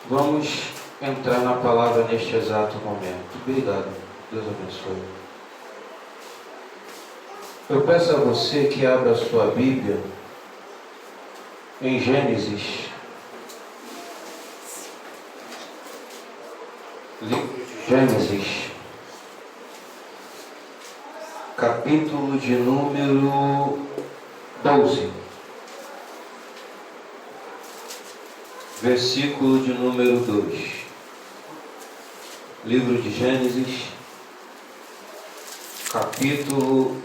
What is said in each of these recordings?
Vamos entrar na palavra neste exato momento. Obrigado. Deus abençoe. Eu peço a você que abra a sua Bíblia em Gênesis. Livro de Gênesis. Capítulo de número 12. Versículo de número 2. Livro de Gênesis, capítulo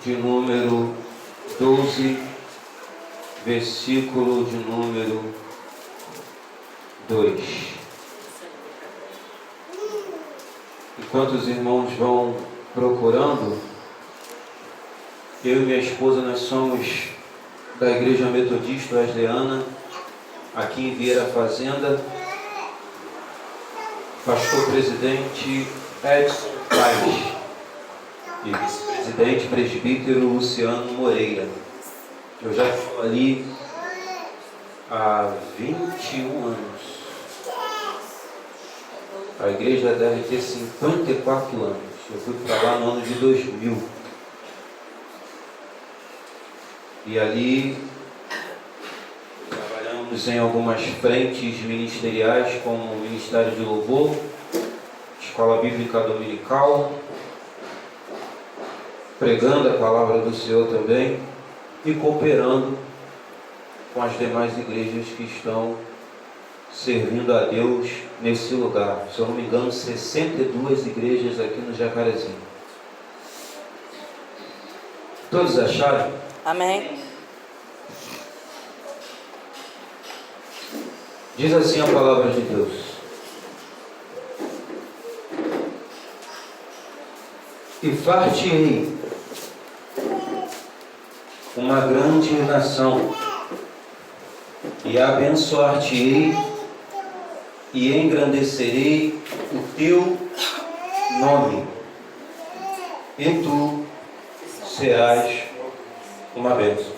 de número 12, versículo de número 2. Enquanto os irmãos vão procurando, eu e minha esposa, nós somos da Igreja Metodista Wesleyana, aqui em Vieira Fazenda. Pastor-presidente Edson Paes e vice-presidente presbítero Luciano Moreira. Eu já estou ali há 21 anos. A igreja deve ter 54 anos. Eu fui para lá no ano de 2000. E ali trabalhamos em algumas frentes ministeriais, como o Ministério de Louvor, Escola Bíblica Dominical, pregando a palavra do Senhor também e cooperando com as demais igrejas que estão servindo a Deus nesse lugar. Se eu não me engano, 62 igrejas aqui no Jacarezinho. Todos acharam? Amém. Diz assim a palavra de Deus: e far-te-ei uma grande nação, e abençoar-te-ei, e engrandecerei o teu nome, e tu serás uma bênção.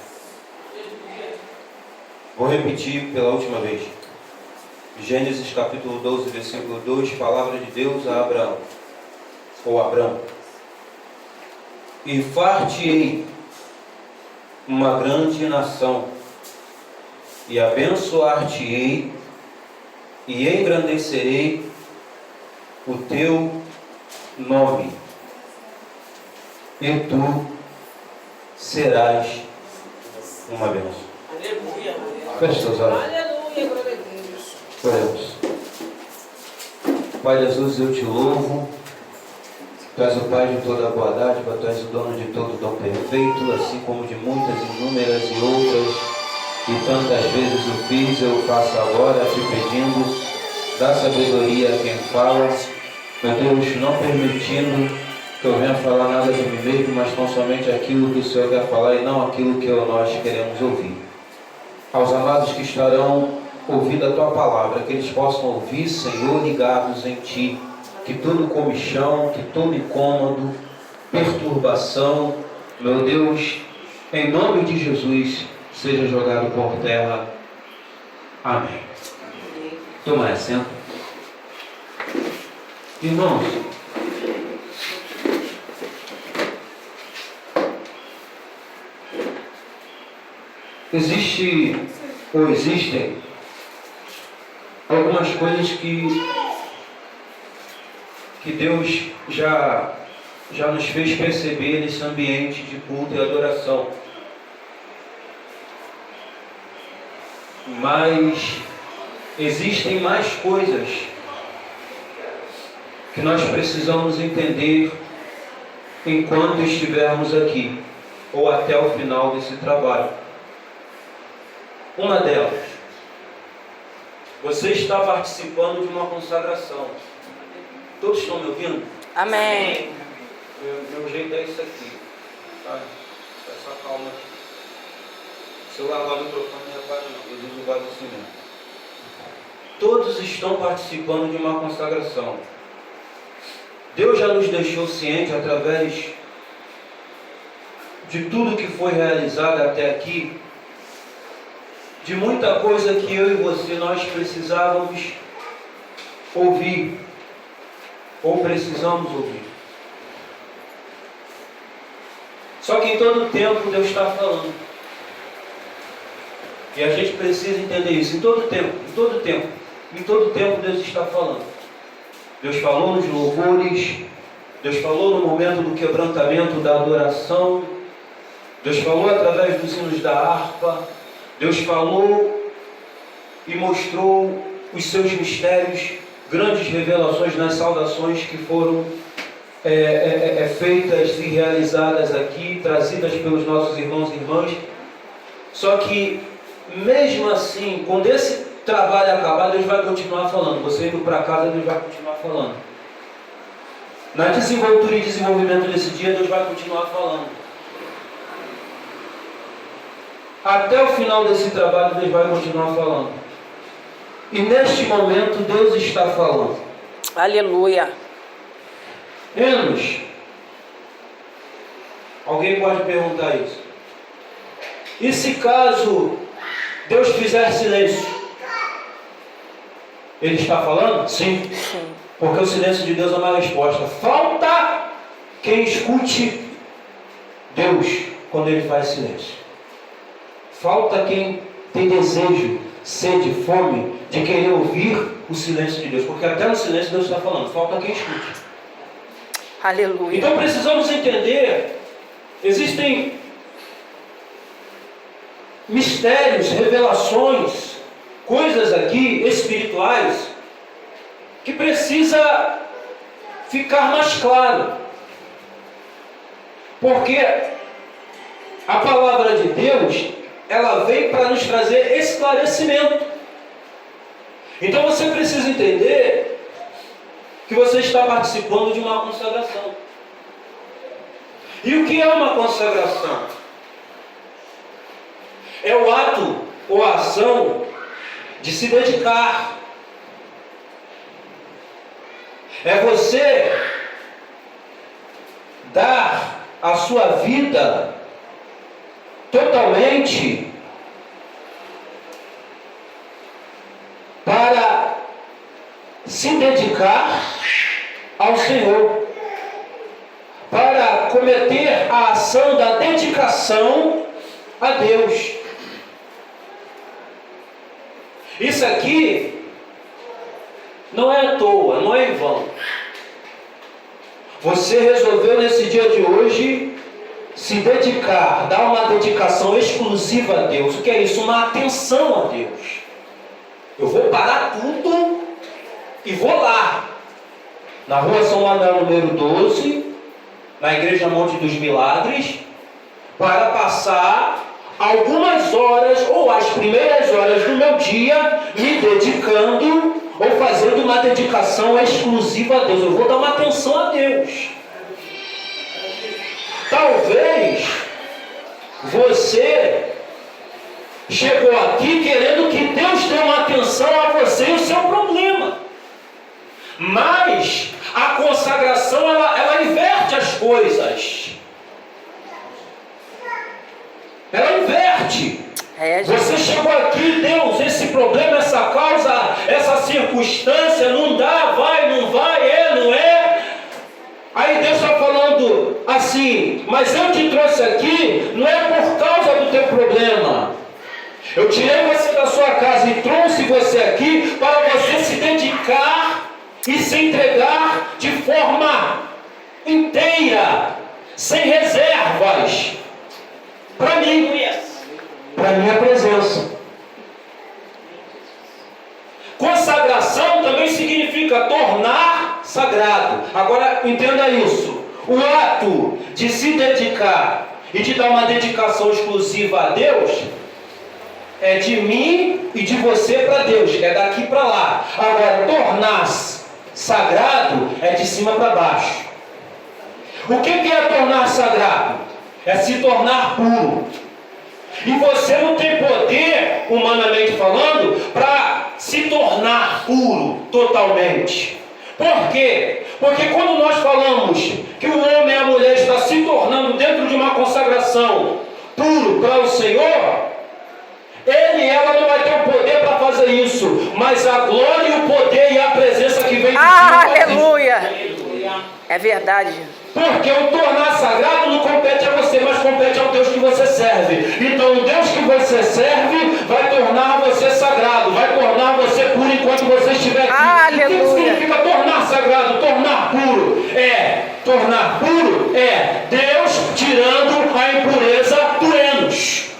Vou repetir pela última vez. Gênesis capítulo 12, versículo 2, palavra de Deus a Abraão, ou Abrão. E far-te-ei uma grande nação, e abençoar-te-ei, e engrandecerei o teu nome, e tu serás uma bênção. Aleluia. Feche seus olhos. Aleluia, glória a Deus. Oremos. Pai Jesus, eu te louvo. Tu és o Pai de toda a boa dádiva, Tu és o dono de todo dom perfeito, assim como de muitas, inúmeras e outras, e tantas vezes o fiz, eu faço agora, te pedindo, dá sabedoria a quem fala, meu Deus, não permitindo que eu venha falar nada de mim mesmo, mas tão somente aquilo que o Senhor quer falar e não aquilo que nós queremos ouvir. Aos amados que estarão ouvindo a Tua palavra, que eles possam ouvir, Senhor, ligados em Ti, que todo comichão, que todo incômodo, perturbação, meu Deus, em nome de Jesus, seja jogado por terra. Amém. Toma assento. Irmãos, existem algumas coisas que Deus já nos fez perceber nesse ambiente de culto e adoração. Mas existem mais coisas que nós precisamos entender enquanto estivermos aqui, ou até o final desse trabalho. Uma delas, você está participando de uma consagração. Todos estão me ouvindo? Amém. Meu jeito é isso aqui, tá? Essa calma aqui. Se eu largar o microfone, não repara não, eu uso o vaso assim mesmo. Todos estão participando de uma consagração. Deus já nos deixou ciente através de tudo que foi realizado até aqui, de muita coisa que eu e você nós precisávamos ouvir, ou precisamos ouvir. Só que em todo tempo Deus está falando. E a gente precisa entender isso. Em todo tempo Deus está falando. Deus falou nos louvores, Deus falou no momento do quebrantamento da adoração, Deus falou através dos hinos da harpa, Deus falou e mostrou os seus mistérios, grandes revelações nas saudações que foram feitas e realizadas aqui, trazidas pelos nossos irmãos e irmãs. Só que, mesmo assim, quando esse trabalho acabar, Deus vai continuar falando. Você indo para casa, Deus vai continuar falando. Na desenvoltura e desenvolvimento desse dia, Deus vai continuar falando. Até o final desse trabalho, Deus vai continuar falando. E neste momento, Deus está falando. Aleluia. Enos, alguém pode perguntar isso? E se caso Deus fizer silêncio, Ele está falando? Sim. Porque o silêncio de Deus é uma resposta. Falta quem escute Deus quando Ele faz silêncio. Falta quem tem desejo, sede, fome de querer ouvir o silêncio de Deus. Porque até no silêncio Deus está falando. Falta quem escute. Aleluia. Então precisamos entender, existem mistérios, revelações, coisas aqui espirituais que precisa ficar mais claro. Porque a palavra de Deus, ela vem para nos trazer esclarecimento. Então você precisa entender que você está participando de uma consagração. E o que é uma consagração? É o ato ou a ação de se dedicar. É você dar a sua vida totalmente para se dedicar ao Senhor, para cometer a ação da dedicação a Deus. Isso aqui não é à toa, não é em vão. Você resolveu nesse dia de hoje se dedicar, dar uma dedicação exclusiva a Deus. O que é isso? Uma atenção a Deus. Eu vou parar tudo e vou lá, na rua São Manuel, número 12, na Igreja Monte dos Milagres, para passar algumas horas, ou as primeiras horas do meu dia, me dedicando, ou fazendo uma dedicação exclusiva a Deus. Eu vou dar uma atenção a Deus. Talvez você chegou aqui querendo que Deus dê uma atenção a você e o seu problema. Mas a consagração, ela inverte as coisas. Ela inverte. Você chegou aqui, Deus, esse problema, essa causa, essa circunstância, não dá, vai, não vai, não é. Aí Deus está falando assim, mas eu te trouxe aqui, não é por causa do teu problema. Eu tirei você da sua casa e trouxe você aqui para você se dedicar e se entregar de forma inteira, sem reservas, para mim, para a minha presença. Consagração também significa tornar sagrado. Agora entenda isso. O ato de se dedicar e de dar uma dedicação exclusiva a Deus é de mim e de você para Deus, é daqui para lá. Agora, tornar-se sagrado é de cima para baixo. O que é tornar sagrado? É se tornar puro. E você não tem poder, humanamente falando, para se tornar puro totalmente. Por quê? Porque quando nós falamos que o homem e a mulher está se tornando dentro de uma consagração puro para o Senhor, Ele e ela não vai ter o poder para fazer isso, mas a glória e o poder e a presença que vem de cima. Aleluia. É verdade. Porque o tornar sagrado não compete a você, mas compete ao Deus que você serve. Então o Deus que você serve vai tornar você sagrado, vai tornar você puro enquanto você estiver aqui. Aleluia. O que significa tornar sagrado? Tornar puro. Tornar puro é Deus tirando a impureza do Enos.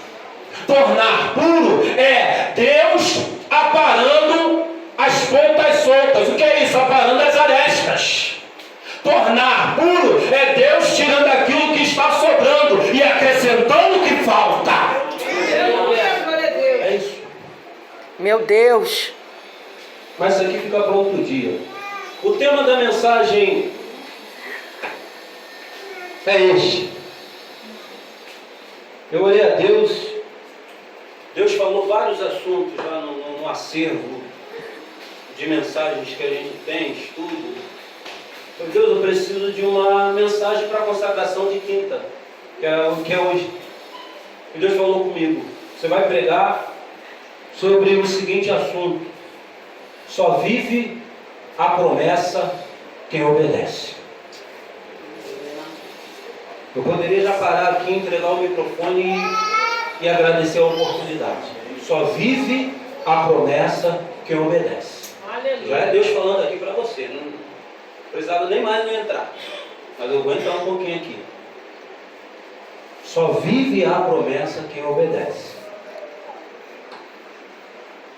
Tornar puro é Deus aparando as pontas soltas. O que é isso? Aparando as arestas. Tornar puro é Deus tirando aquilo que está sobrando e acrescentando o que falta. É isso. Meu Deus. Mas isso aqui fica para outro dia. O tema da mensagem é este. Eu orei a Deus. Deus falou vários assuntos lá no acervo de mensagens que a gente tem, estudo. Meu Deus, eu preciso de uma mensagem para a consagração de quinta, que é o que é hoje. E Deus falou comigo: você vai pregar sobre o seguinte assunto: só vive a promessa quem obedece. Eu poderia já parar aqui, entregar o microfone e agradecer a oportunidade. Só vive a promessa quem obedece. Aleluia. Já é Deus falando aqui para você. Não precisava nem mais não entrar, mas eu vou entrar um pouquinho aqui. Só vive a promessa quem obedece.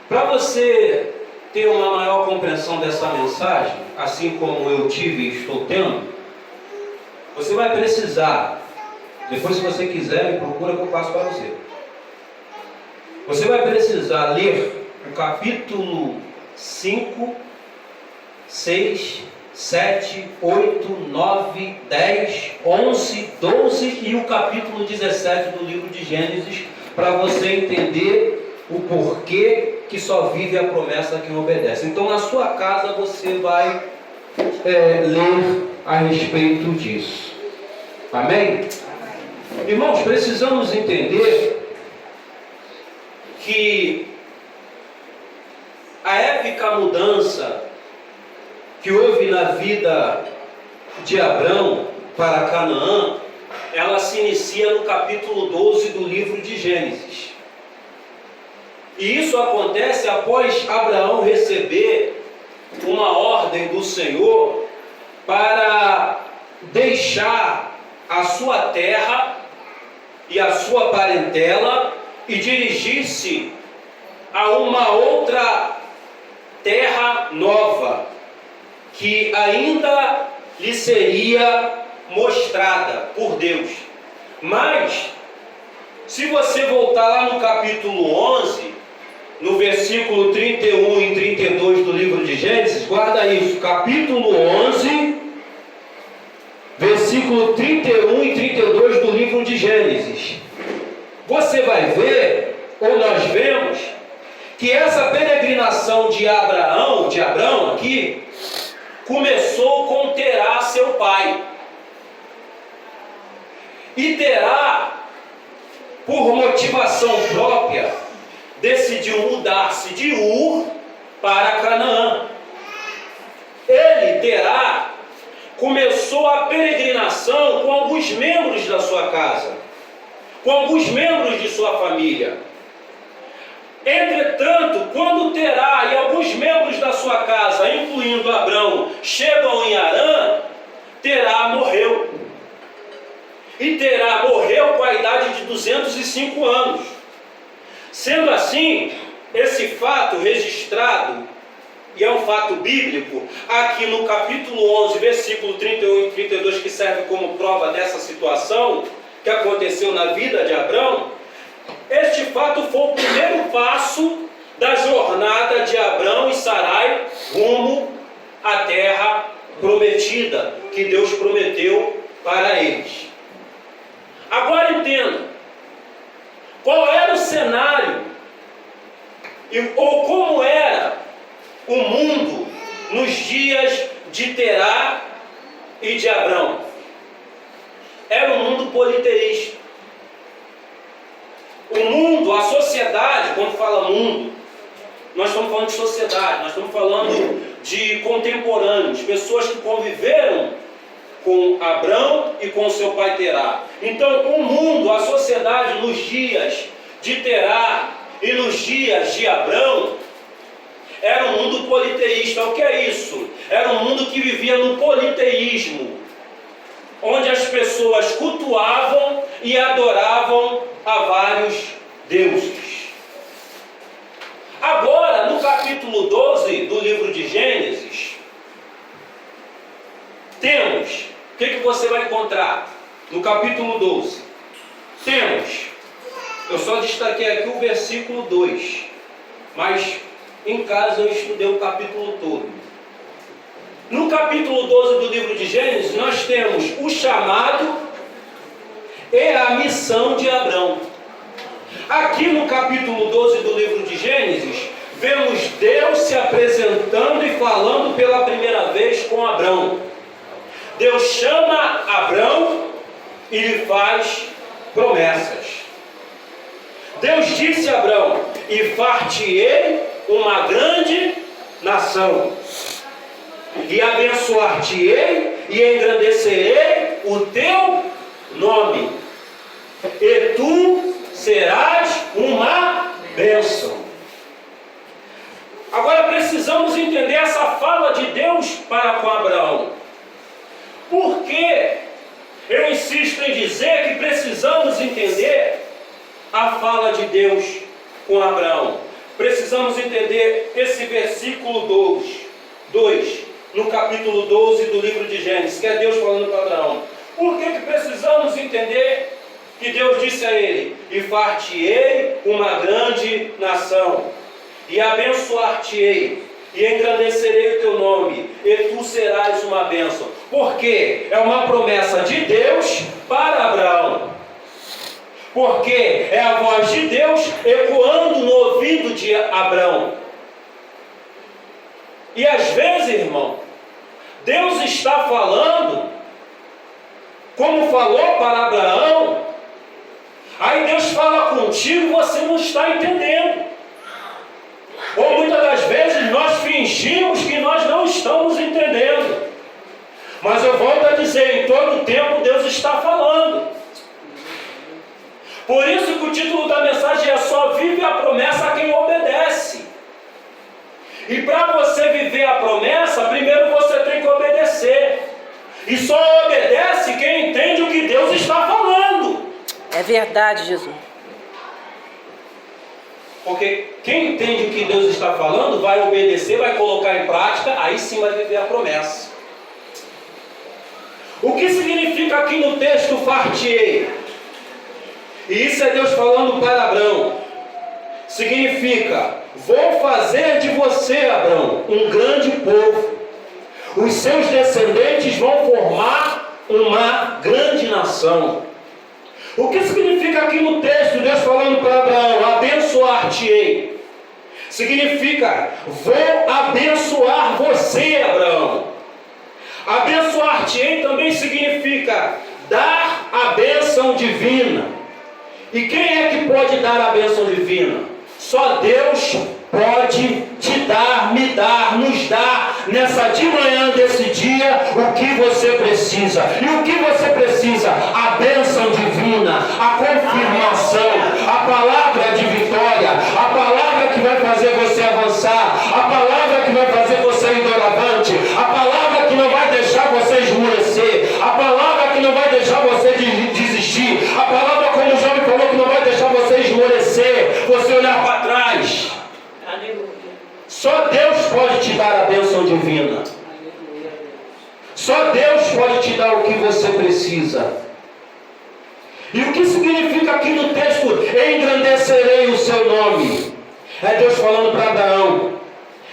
Para você ter uma maior compreensão dessa mensagem, assim como eu tive e estou tendo, você vai precisar, depois se você quiser me procura que eu passo para você. Você vai precisar ler o capítulo 5, 6, 7, 8, 9, 10, 11, 12 e o capítulo 17 do livro de Gênesis, para você entender o porquê que só vive a promessa quem obedece. Então na sua casa você vai ler a respeito disso. Amém? Irmãos, precisamos entender que a épica mudança que houve na vida de Abrão para Canaã, ela se inicia no capítulo 12 do livro de Gênesis. E isso acontece após Abraão receber uma ordem do Senhor para deixar a sua terra e a sua parentela e dirigir-se a uma outra terra nova, que ainda lhe seria mostrada por Deus. Mas, se você voltar lá no capítulo 11, no versículo 31 e 32 do livro de Gênesis, guarda isso, capítulo 11, versículo 31 e 32 do livro de Gênesis. Você vai ver, ou nós vemos, que essa peregrinação de Abrão aqui, começou com Terá, seu pai. E Terá, por motivação própria, decidiu mudar-se de Ur para Canaã. Ele, Terá, começou a peregrinação com alguns membros da sua casa, com alguns membros de sua família. Entretanto, quando Terá e alguns membros da sua casa, incluindo Abrão, chegam em Harã, Terá morreu. E Terá morreu com a idade de 205 anos. Sendo assim, esse fato registrado, e é um fato bíblico, aqui no capítulo 11, versículo 31 e 32, que serve como prova dessa situação que aconteceu na vida de Abrão, este fato foi o primeiro passo da jornada de Abrão e Sarai rumo à terra prometida, que Deus prometeu para eles. Agora entenda, qual era o cenário, ou como era o mundo nos dias de Terá e de Abrão. Era um mundo politeísta. O mundo, a sociedade, quando fala mundo, nós estamos falando de sociedade, nós estamos falando de contemporâneos, pessoas que conviveram com Abrão e com seu pai Terá. Então, o mundo, a sociedade nos dias de Terá e nos dias de Abrão, era um mundo politeísta. O que é isso? Era um mundo que vivia no politeísmo, onde as pessoas cultuavam e adoravam a vários deuses. Agora, no capítulo 12 do livro de Gênesis, temos, o que você vai encontrar no capítulo 12? Temos, eu só destaquei aqui o versículo 2, mas em casa eu estudei o capítulo todo. No capítulo 12 do livro de Gênesis, nós temos o chamado e a missão de Abrão. Aqui no capítulo 12 do livro de Gênesis, vemos Deus se apresentando e falando pela primeira vez com Abrão. Deus chama Abrão e lhe faz promessas. Deus disse a Abrão: e far-te-ei uma grande nação, e abençoar-te-ei e engrandecerei o teu nome, e tu serás uma bênção. Agora precisamos entender essa fala de Deus para com Abraão. Por que eu insisto em dizer que precisamos entender a fala de Deus com Abraão? Precisamos entender esse versículo 2, no capítulo 12 do livro de Gênesis, que é Deus falando para Abraão. Por que precisamos entender que Deus disse a ele: e far-te-ei uma grande nação, e abençoar-te-ei, e engrandecerei o teu nome, e tu serás uma bênção? Porque é uma promessa de Deus para Abraão. Porque é a voz de Deus ecoando no ouvido de Abrão. E às vezes, irmão, Deus está falando, como falou para Abraão, aí Deus fala contigo e você não está entendendo. Ou muitas das vezes nós fingimos que nós não estamos entendendo. Mas eu volto a dizer, em todo tempo Deus está falando. Por isso que o título da mensagem é: só vive a promessa quem obedece. E para você viver a promessa, primeiro você tem que obedecer. E só obedece quem entende o que Deus está falando. É verdade, Jesus. Porque quem entende o que Deus está falando vai obedecer, vai colocar em prática, aí sim vai viver a promessa. O que significa aqui no texto far-te-ei? E isso é Deus falando para Abrão. Significa: vou fazer de você, Abrão, um grande povo. Os seus descendentes vão formar uma grande nação. O que significa aqui no texto Deus falando para Abraão: abençoar-te-ei? Significa: vou abençoar você, Abraão. Abençoar-te-ei também significa dar a bênção divina. E quem é que pode dar a bênção divina? Só Deus pode te dar, me dar, nos dar, nessa de manhã desse dia, o que você precisa. E o que você precisa? A bênção divina, a confirmação, a palavra de vitória, a palavra que vai fazer você avançar, a palavra que vai fazer você ir doravante, a palavra que não vai deixar você esmorecer, a palavra que não vai deixar você desistir, a palavra, como o jovem falou, que não vai deixar você esmorecer, você olhar para trás. Só Deus pode te dar a bênção divina. Só Deus pode te dar o que você precisa. E o que significa aqui no texto: engrandecerei o seu nome? É Deus falando para Abraão.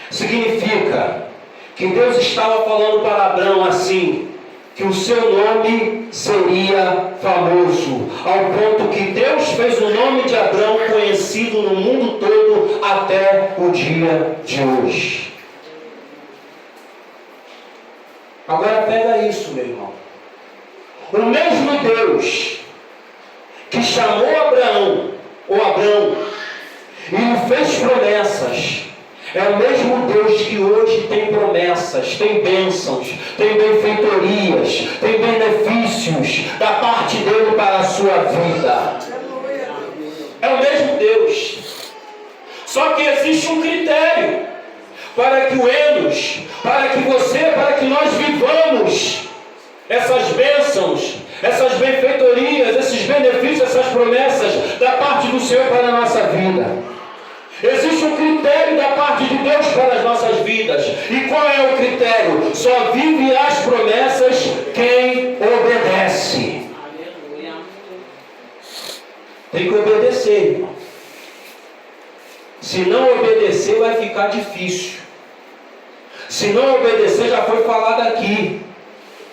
Significa que Deus estava falando para Abraão assim: que o seu nome seria famoso, ao ponto que Deus fez o nome de Abrão conhecido no mundo todo até o dia de hoje. Agora pega isso, meu irmão. O mesmo Deus que chamou Abraão, ou Abrão, e fez promessas. É o mesmo Deus que hoje tem promessas, tem bênçãos, tem benfeitorias, tem benefícios da parte dele para a sua vida. É o mesmo Deus. Só que existe um critério para que o Enos, para que você, para que nós vivamos essas bênçãos, essas benfeitorias, esses benefícios, essas promessas da parte do Senhor para a nossa vida. Existe um critério da parte de Deus para as nossas vidas. E qual é o critério? Só vive as promessas quem obedece. Tem que obedecer, irmão. Se não obedecer, vai ficar difícil. Se não obedecer, já foi falado aqui,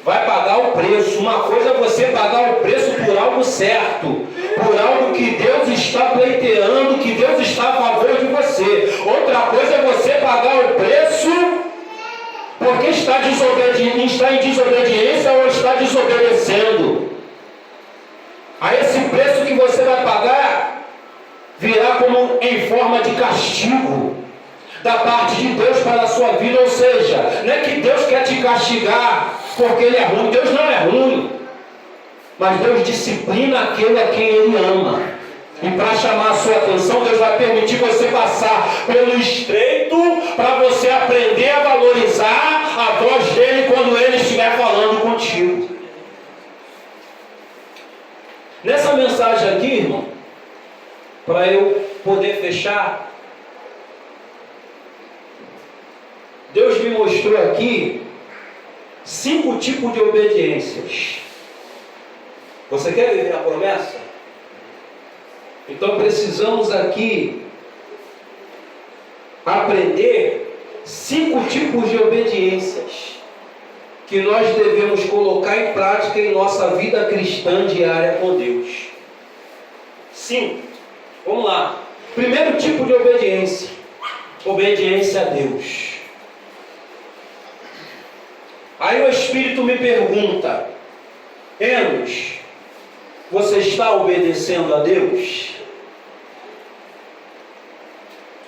vai pagar o preço. Uma coisa é você pagar o preço por algo certo, por algo que Deus está pleiteando, que Deus está a favor de você. Outra coisa é você pagar o preço porque está em desobediência ou está desobedecendo. Aí esse preço que você vai pagar virá como em forma de castigo da parte de Deus para a sua vida. Ou seja, não é que Deus quer te castigar porque Ele é ruim. Deus não é ruim, mas Deus disciplina aquele a quem Ele ama. E para chamar a sua atenção, Deus vai permitir você passar pelo estreito para você aprender a valorizar a voz dEle quando Ele estiver falando contigo. Nessa mensagem aqui, irmão, para eu poder fechar, Deus me mostrou aqui 5 tipos de obediências. Você quer viver a promessa? Então precisamos aqui aprender 5 tipos de obediências que nós devemos colocar em prática em nossa vida cristã diária com Deus. 5. Vamos lá. Primeiro tipo de obediência: obediência a Deus. Aí o Espírito me pergunta: Enos, você está obedecendo a Deus?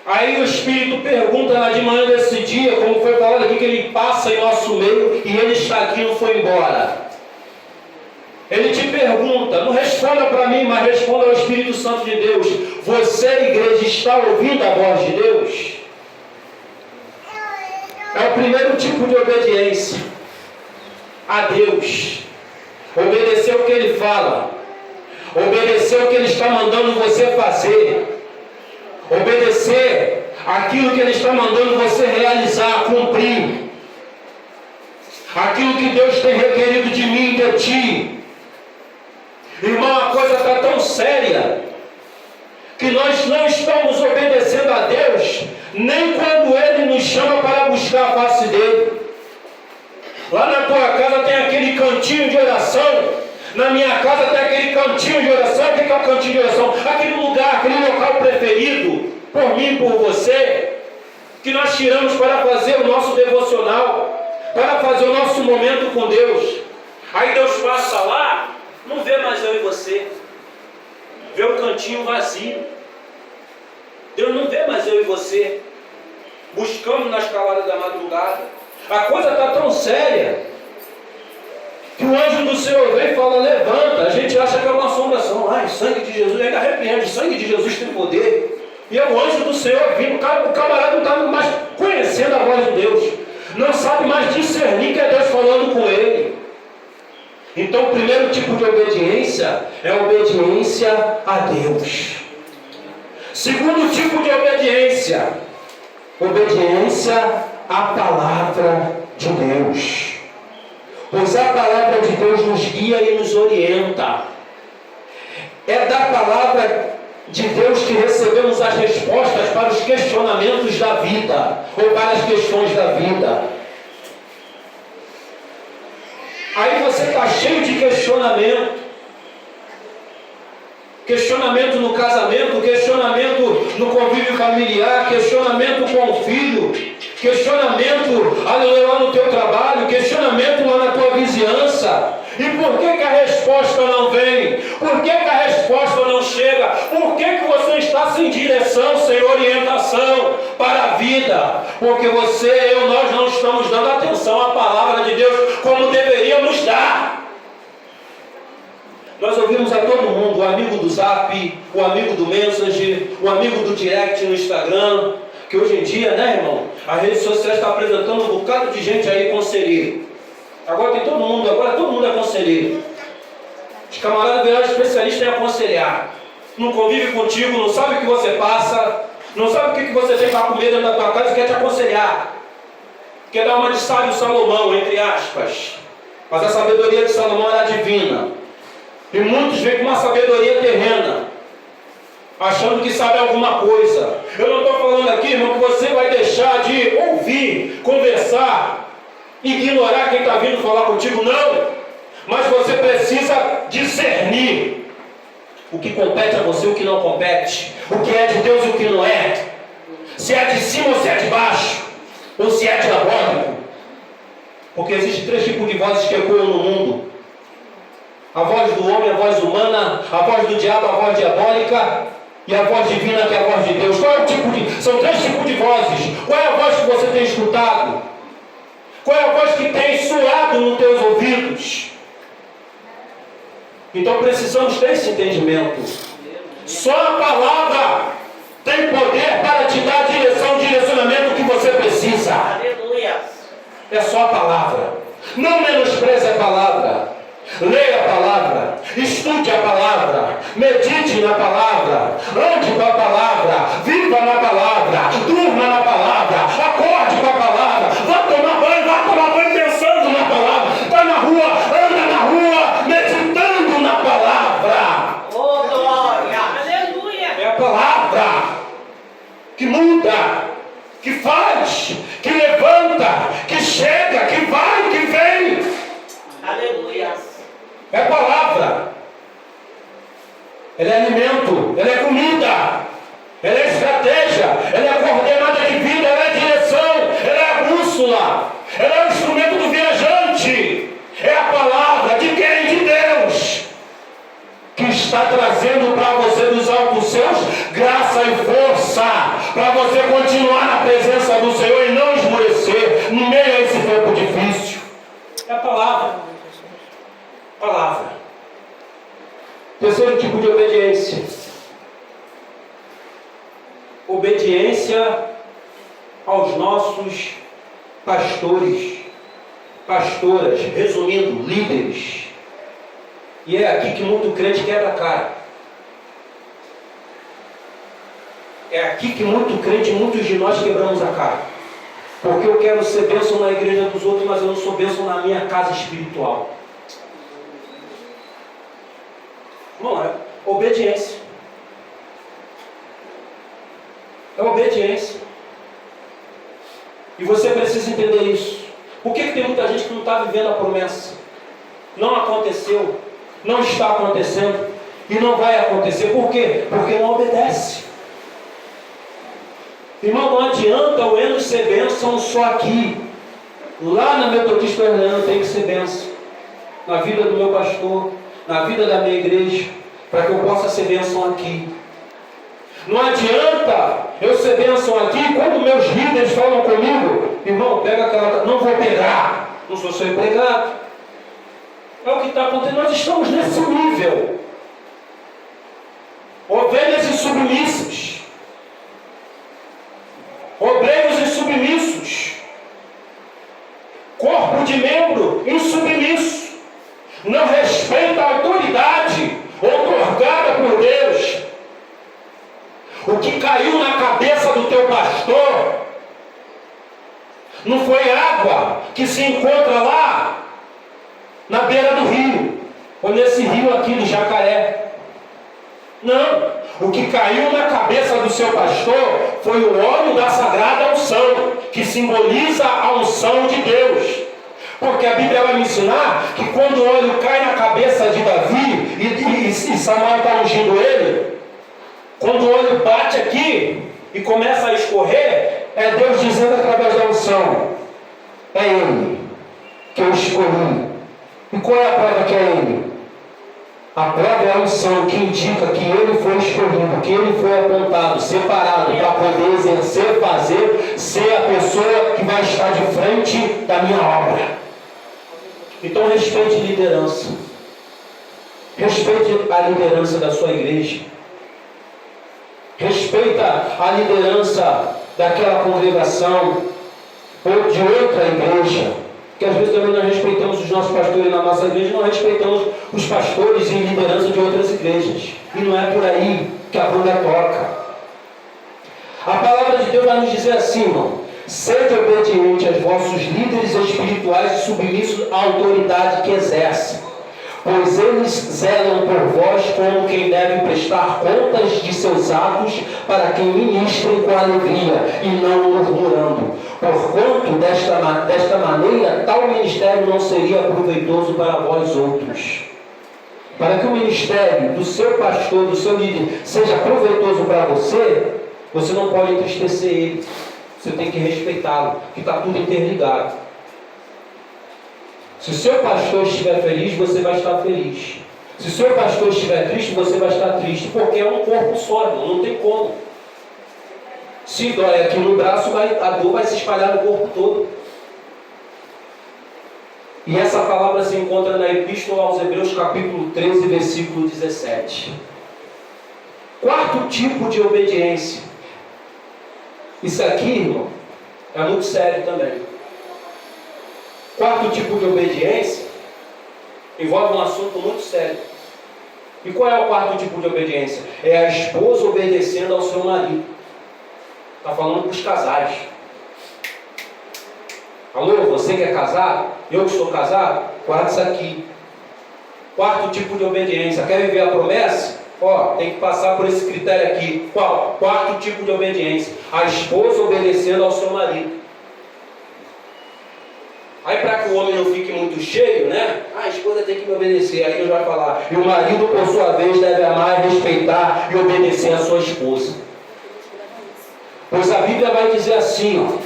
Aí o Espírito pergunta de manhã desse dia, como foi falado aqui, que Ele passa em nosso meio e Ele está aqui, não foi embora. Ele te pergunta, não responda para mim, mas responda ao Espírito Santo de Deus: você, igreja, está ouvindo a voz de Deus? É o primeiro tipo de obediência a Deus. Obedecer o que Ele fala, obedecer o que Ele está mandando você fazer, obedecer aquilo que Ele está mandando você realizar, cumprir, aquilo que Deus tem requerido de mim e de ti. Irmão, a coisa está tão séria que nós não estamos obedecendo a Deus nem quando Ele nos chama para buscar a face dEle. Lá na tua casa tem aquele cantinho de oração, na minha casa tem aquele cantinho de oração. O que é o cantinho de oração? Aquele lugar, aquele local preferido por mim e por você, que nós tiramos para fazer o nosso devocional, para fazer o nosso momento com Deus. Aí Deus passa lá, não vê mais eu e você, vê o cantinho vazio. Deus não vê mais eu e você buscando na escalada da madrugada. A coisa está tão séria que o anjo do Senhor vem e fala: levanta. A gente acha que é uma assombração. Ai, sangue de Jesus, ainda arrepiende, sangue de Jesus tem poder. E é o anjo do Senhor vindo. O camarada não está mais conhecendo a voz de Deus, não sabe mais discernir que é Deus falando com ele. Então o primeiro tipo de obediência é a obediência a Deus. Segundo tipo de obediência, obediência à palavra de Deus. Pois a palavra de Deus nos guia e nos orienta. É da palavra de Deus que recebemos as respostas para os questionamentos da vida, ou para as questões da vida. Aí você está cheio de questionamento. Questionamento no casamento, questionamento no convívio familiar, questionamento com o filho, questionamento lá no teu trabalho, questionamento lá na tua vizinhança. confiança. E por que a resposta não vem? Por que a resposta não chega? Por que você está sem direção, sem orientação para a vida? Porque você, eu, nós não estamos dando atenção à palavra de Deus como deveríamos dar. Nós ouvimos a todo mundo, o amigo do Zap, o amigo do Messenger, o amigo do Direct no Instagram, que hoje em dia, né, irmão, as redes sociais estão apresentando um bocado de gente aí conselheiro. Agora todo mundo é conselheiro. Os camaradas viraram especialistas em aconselhar. Não convive contigo, não sabe o que você passa, não sabe o que você tem para comer dentro da tua casa e quer te aconselhar. Quer dar uma de sábio Salomão, entre aspas. Mas a sabedoria de Salomão era divina. E muitos vêm com uma sabedoria terrena, achando que sabe alguma coisa. Eu não estou falando aqui, irmão, que você vai deixar de ouvir, conversar, ignorar quem está vindo falar contigo, não. Mas você precisa discernir o que compete a você e o que não compete, o que é de Deus e o que não é, se é de cima ou se é de baixo, ou se é diabólico. Porque existem 3 tipos de vozes que ecoam no mundo: a voz do homem, a voz humana, a voz do diabo, a voz diabólica, e a voz divina, que é a voz de Deus. Qual é o tipo de... São 3 tipos de vozes. Qual é a voz que você tem escutado? Qual é a voz que tem soado nos teus ouvidos? Então precisamos ter esse entendimento. Só a palavra tem poder para te dar a direção, o direcionamento que você precisa. Aleluia. É só a palavra. Não menospreze a palavra. Leia a palavra, estude a palavra, medite na palavra, ande com a palavra, viva na palavra, durma na palavra, acorde com a palavra, vá tomar banho pensando na palavra, está na rua, anda na rua, meditando na palavra. Oh, glória! Aleluia! É a palavra que muda, que faz, que levanta, que chega, que vai, que vem. Aleluia! É a palavra. Ela é alimento, ela é comida, ela é estratégia, ela é coordenada de vida, ela é direção, ela é a bússola, ela é o instrumento do viajante. É a palavra de quem? De Deus, que está trazendo para você dos altos céus graça e força, para você continuar na presença do Senhor e não esmorecer no meio a esse tempo difícil. É a palavra. Palavra. Terceiro tipo de obediência. Obediência aos nossos pastores, pastoras, resumindo, líderes. E é aqui que muito crente quebra a cara. É aqui que muito crente, muitos de nós quebramos a cara. Porque eu quero ser bênção na igreja dos outros, mas eu não sou bênção na minha casa espiritual. Não é obediência. É obediência. E você precisa entender isso. Por que tem muita gente que não está vivendo a promessa? Não aconteceu, não está acontecendo e não vai acontecer. Por quê? Porque não obedece. Irmão, não adianta o Enos ser bênção só aqui. Lá na Metodista Orlando tem que ser bênção. Na vida do meu pastor, na vida da minha igreja, para que eu possa ser bênção aqui. Não adianta eu ser bênção aqui quando meus líderes falam comigo: irmão, pega aquela... Não vou pegar, não sou seu empregado. É o que está acontecendo. Nós estamos nesse nível. Ovelhas insubmissas, obreiros insubmissos, corpo de membro insubmisso, não respeita a autoridade outorgada por Deus. O que caiu na cabeça do teu pastor não foi água que se encontra lá na beira do rio, ou nesse rio aqui do Jacaré. Não, o que caiu na cabeça do seu pastor foi o óleo da sagrada unção, que simboliza a unção de Deus. Porque a Bíblia vai me ensinar que quando o óleo cai na cabeça de Davi e Samuel está ungindo ele, quando o óleo bate aqui e começa a escorrer, é Deus dizendo através da unção: é ele que eu escolhi E qual é a prova que é ele? A prova é a unção que indica que ele foi escolhido, que ele foi apontado, separado para poder exercer, fazer, ser a pessoa que vai estar de frente da minha obra. Então respeite liderança. Respeite a liderança da sua igreja. Respeita a liderança daquela congregação ou de outra igreja. Porque às vezes também nós respeitamos os nossos pastores na nossa igreja e não respeitamos os pastores em liderança de outras igrejas. E não é por aí que a banda toca. A palavra de Deus vai nos dizer assim, irmão: sede obediente aos vossos líderes espirituais e submissos à autoridade que exercem, pois eles zelam por vós como quem deve prestar contas de seus atos, para quem ministrem com alegria e não murmurando. Porquanto desta maneira tal ministério não seria proveitoso para vós outros. Para que o ministério do seu pastor, do seu líder, seja proveitoso para você, você não pode entristecer ele. Você tem que respeitá-lo, que está tudo interligado. Se o seu pastor estiver feliz, você vai estar feliz. Se o seu pastor estiver triste, você vai estar triste, porque é um corpo só, não tem como. Se dói aqui no braço, a dor vai se espalhar no corpo todo. E essa palavra se encontra na Epístola aos Hebreus, capítulo 13, versículo 17. Quarto tipo de obediência. Isso aqui, irmão, é muito sério também. Quarto tipo de obediência envolve um assunto muito sério. E qual é o quarto tipo de obediência? É a esposa obedecendo ao seu marido. Está falando para os casais. Alô, você que é casado? Eu que sou casado? Guarda isso aqui. Quarto tipo de obediência. Quer viver a promessa? Ó, tem que passar por esse critério aqui. Qual? Quarto tipo de obediência. A esposa obedecendo ao seu marido. Aí para que o homem não fique muito cheio, né? A esposa tem que me obedecer. Aí Deus vai falar: e o marido, por sua vez, deve amar, respeitar e obedecer a sua esposa. Pois a Bíblia vai dizer assim, ó: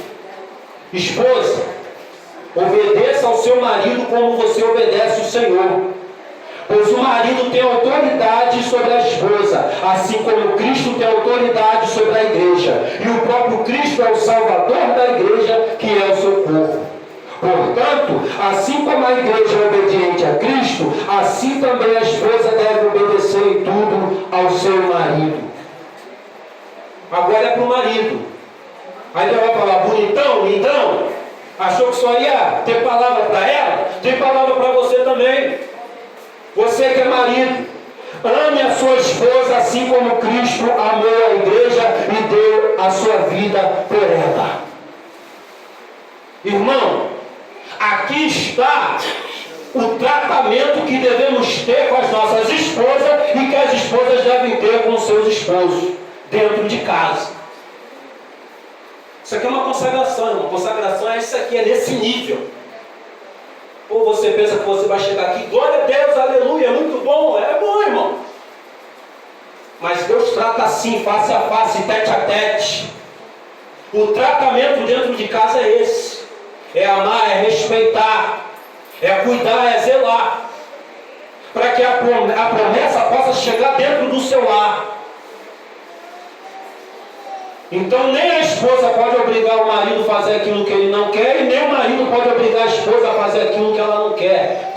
esposa, obedeça ao seu marido como você obedece o Senhor. Pois o marido tem autoridade sobre a esposa, assim como Cristo tem autoridade sobre a igreja. E o próprio Cristo é o Salvador da igreja, que é o seu corpo. Portanto, assim como a igreja é obediente a Cristo, assim também a esposa deve obedecer em tudo ao seu marido. Agora é para o marido. Aí ele vai falar: bonitão, lindão, achou que só ia ter palavra para ela? Tem palavra para você também. Você que é marido, ame a sua esposa assim como Cristo amou a igreja e deu a sua vida por ela. Irmão, aqui está o tratamento que devemos ter com as nossas esposas e que as esposas devem ter com os seus esposos dentro de casa. Isso aqui é uma consagração, irmão. Consagração é isso aqui, é nesse nível. Ou você pensa que você vai chegar aqui, glória a Deus, aleluia, é muito bom, é bom, irmão. Mas Deus trata assim, face a face, tete a tete. O tratamento dentro de casa é esse: é amar, é respeitar, é cuidar, é zelar, para que a promessa possa chegar dentro do seu lar. Então nem a esposa pode obrigar o marido a fazer aquilo que ele não quer, e nem o marido pode obrigar a esposa a fazer aquilo que ela não quer.